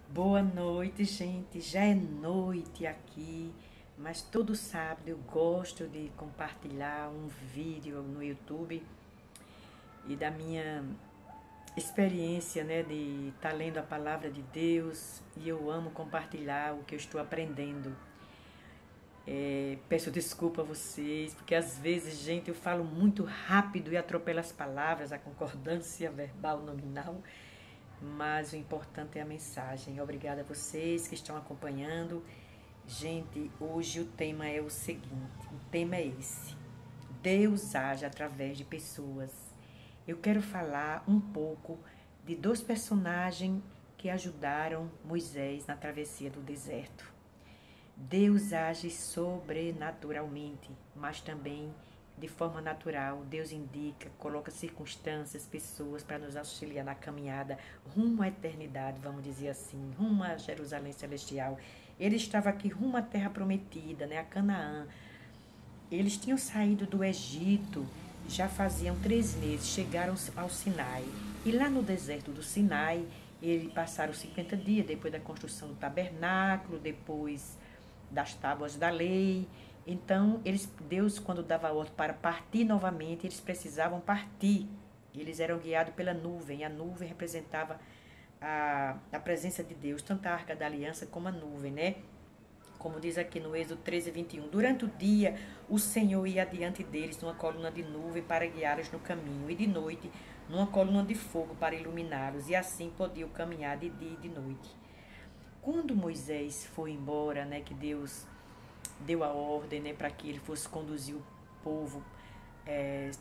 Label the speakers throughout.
Speaker 1: Boa noite, gente. Já é noite aqui, mas todo sábado eu gosto de compartilhar um vídeo no YouTube e da minha experiência, né, de estar lendo a palavra de Deus, e eu amo compartilhar o que eu estou aprendendo. Peço desculpa a vocês, porque às vezes, gente, eu falo muito rápido e atropelo as palavras, a concordância verbal nominal, mas o importante é a mensagem. Obrigada a vocês que estão acompanhando. Gente, hoje o tema é o seguinte, o tema é esse: Deus age através de pessoas. Eu quero falar um pouco de dois personagens que ajudaram Moisés na travessia do deserto. Deus age sobrenaturalmente, mas também de forma natural. Deus indica, coloca circunstâncias, pessoas para nos auxiliar na caminhada rumo à eternidade, vamos dizer assim, rumo a Jerusalém Celestial. Ele estava aqui rumo à terra prometida, né, a Canaã. Eles tinham saído do Egito, já faziam 3 meses, chegaram ao Sinai. E lá no deserto do Sinai, eles passaram 50 dias depois da construção do tabernáculo, depois das tábuas da lei. Então, Deus, quando dava ordem para partir novamente, eles precisavam partir. Eles eram guiados pela nuvem. A nuvem representava a presença de Deus, tanto a arca da aliança como a nuvem, né? Como diz aqui no Êxodo 13:21. Durante o dia, o Senhor ia adiante deles numa coluna de nuvem para guiá-los no caminho, e de noite, numa coluna de fogo para iluminá-los, e assim podiam caminhar de dia e de noite. Quando Moisés foi embora, né, que Deus deu a ordem, né, para que ele fosse conduzir o povo,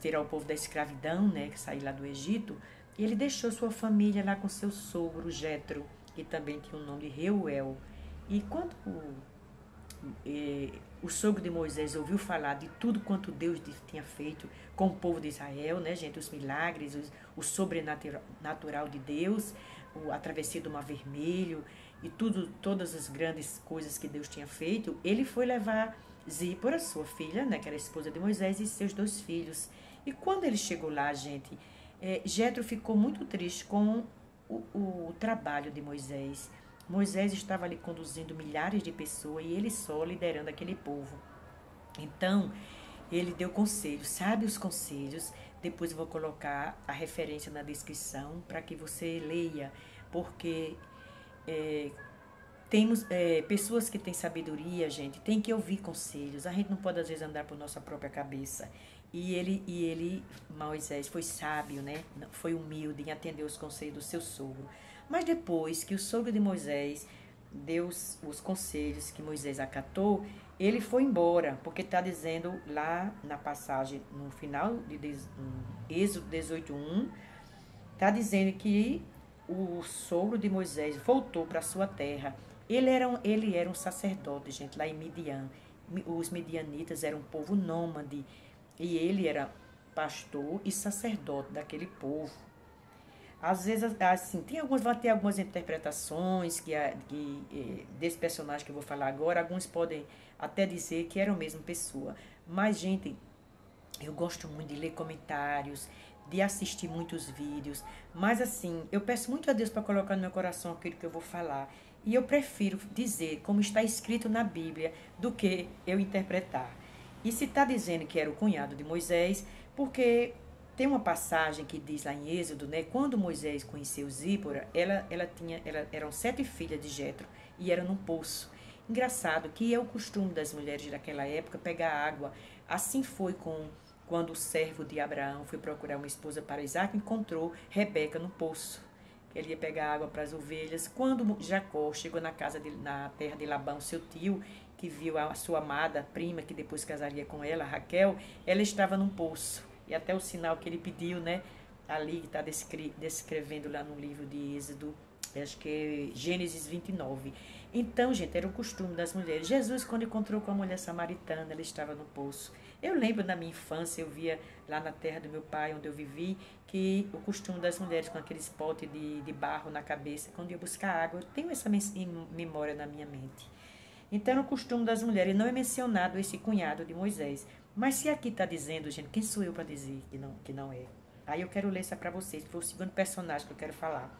Speaker 1: tirar o povo da escravidão, né, que saiu lá do Egito, e ele deixou sua família lá com seu sogro, Jetro, que também tinha o nome de Reuel. E quando o sogro de Moisés ouviu falar de tudo quanto Deus tinha feito com o povo de Israel, né, gente, os milagres, o sobrenatural de Deus, a travessia do Mar Vermelho e todas as grandes coisas que Deus tinha feito, ele foi levar Zípora, sua filha, né, que era a esposa de Moisés, e seus 2 filhos. E quando ele chegou lá, gente, Jetro ficou muito triste com o trabalho de Moisés. Moisés estava ali conduzindo milhares de pessoas e ele só liderando aquele povo. Então, ele deu conselhos, sabe os conselhos? Depois eu vou colocar a referência na descrição para que você leia, porque temos pessoas que têm sabedoria, gente, tem que ouvir conselhos. A gente não pode, às vezes, andar por nossa própria cabeça. Moisés, foi sábio, né? Foi humilde em atender os conselhos do seu sogro. Mas depois que o sogro de Moisés deu os conselhos que Moisés acatou, ele foi embora, porque está dizendo lá na passagem, no final de Êxodo 18:1, está dizendo que o sogro de Moisés voltou para sua terra. Ele era um sacerdote, gente, lá em Midian. Os midianitas eram um povo nômade e ele era pastor e sacerdote daquele povo. Às vezes, assim, vão ter algumas interpretações desse personagem que eu vou falar agora. Alguns podem até dizer que era a mesma pessoa. Mas, gente, eu gosto muito de ler comentários, de assistir muitos vídeos. Mas, assim, eu peço muito a Deus para colocar no meu coração aquilo que eu vou falar. E eu prefiro dizer como está escrito na Bíblia do que eu interpretar. E se está dizendo que era o cunhado de Moisés, porque tem uma passagem que diz lá em Êxodo, né? Quando Moisés conheceu Zípora, eram 7 filhas de Jetro e era num poço. Engraçado que é o costume das mulheres daquela época pegar água. Assim foi quando o servo de Abraão foi procurar uma esposa para Isaac, encontrou Rebeca no poço. Ele ia pegar água para as ovelhas. Quando Jacó chegou na terra de Labão, seu tio, que viu a sua amada prima, que depois casaria com ela, Raquel, ela estava num poço. E até o sinal que ele pediu, né? Ali que está descrevendo lá no livro de Êxodo, acho que é Gênesis 29. Então, gente, era o costume das mulheres. Jesus, quando encontrou com a mulher samaritana, ela estava no poço. Eu lembro da minha infância, eu via lá na terra do meu pai, onde eu vivi, que o costume das mulheres com aqueles potes de barro na cabeça, quando ia buscar água, eu tenho essa memória na minha mente. Então, era o costume das mulheres, e não é mencionado esse cunhado de Moisés. Mas se aqui está dizendo, gente, quem sou eu para dizer que não é? Aí eu quero ler isso para vocês, que foi o segundo personagem que eu quero falar.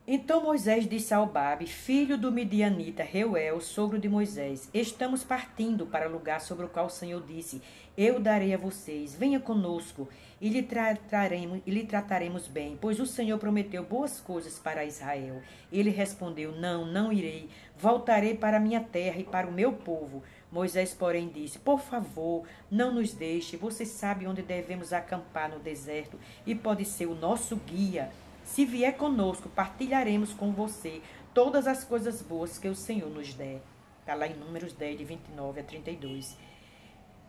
Speaker 1: Então Moisés disse a Albabe, filho do midianita Reuel, sogro de Moisés: Estamos partindo para o lugar sobre o qual o Senhor disse: Eu darei a vocês, venha conosco e lhe trataremos bem, pois o Senhor prometeu boas coisas para Israel. Ele respondeu: Não, não irei. Voltarei para a minha terra e para o meu povo. Moisés, porém, disse: Por favor, não nos deixe. Você sabe onde devemos acampar no deserto e pode ser o nosso guia. Se vier conosco, partilharemos com você todas as coisas boas que o Senhor nos der. Está lá em Números 10, de 29 a 32.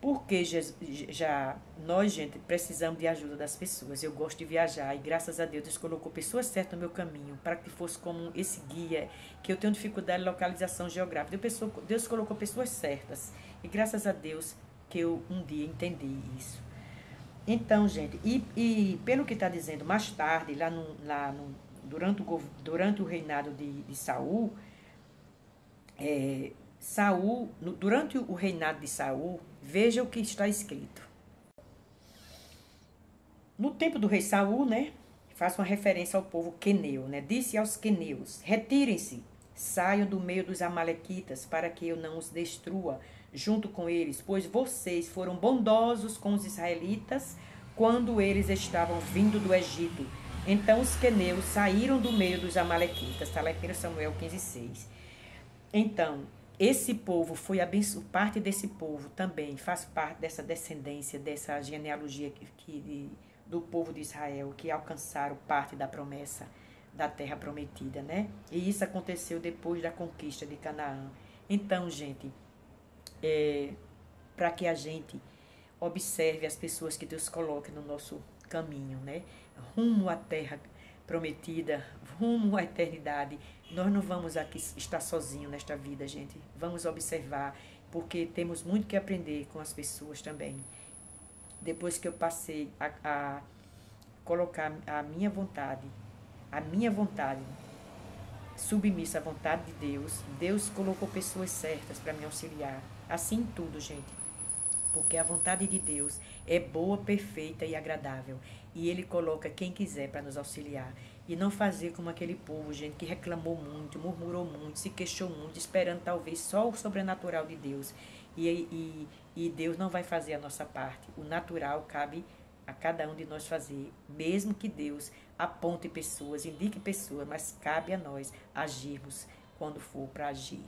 Speaker 1: Porque nós, gente, precisamos de ajuda das pessoas. Eu gosto de viajar e graças a Deus Deus colocou pessoas certas no meu caminho para que fosse como esse guia, que eu tenho dificuldade de localização geográfica. Deus colocou pessoas certas e graças a Deus que eu um dia entendi isso. Então, gente, e pelo que está dizendo mais tarde, durante o reinado de Saul, durante o reinado de Saul, veja o que está escrito. No tempo do rei Saul, né, faz uma referência ao povo queneu, né, disse aos queneus: retirem-se, saiam do meio dos amalequitas, para que eu não os destrua junto com eles, pois vocês foram bondosos com os israelitas quando eles estavam vindo do Egito. Então os queneus saíram do meio dos amalequitas. Está lá em 1 Samuel 15:6. Então, esse povo foi abençoado, parte desse povo também faz parte dessa descendência, dessa genealogia do povo de Israel, que alcançaram parte da promessa da terra prometida, né? E isso aconteceu depois da conquista de Canaã. Então, gente, para que a gente observe as pessoas que Deus coloca no nosso caminho, né? Rumo à terra prometida, rumo à eternidade. Nós não vamos aqui estar sozinhos nesta vida, gente. Vamos observar, porque temos muito que aprender com as pessoas também. Depois que eu passei a colocar a minha vontade submissa à vontade de Deus, Deus colocou pessoas certas para me auxiliar. Assim em tudo, gente. Porque a vontade de Deus é boa, perfeita e agradável. E Ele coloca quem quiser para nos auxiliar. E não fazer como aquele povo, gente, que reclamou muito, murmurou muito, se queixou muito, esperando talvez só o sobrenatural de Deus. E Deus não vai fazer a nossa parte. O natural cabe a cada um de nós fazer. Mesmo que Deus aponte pessoas, indique pessoas, mas cabe a nós agirmos quando for para agir.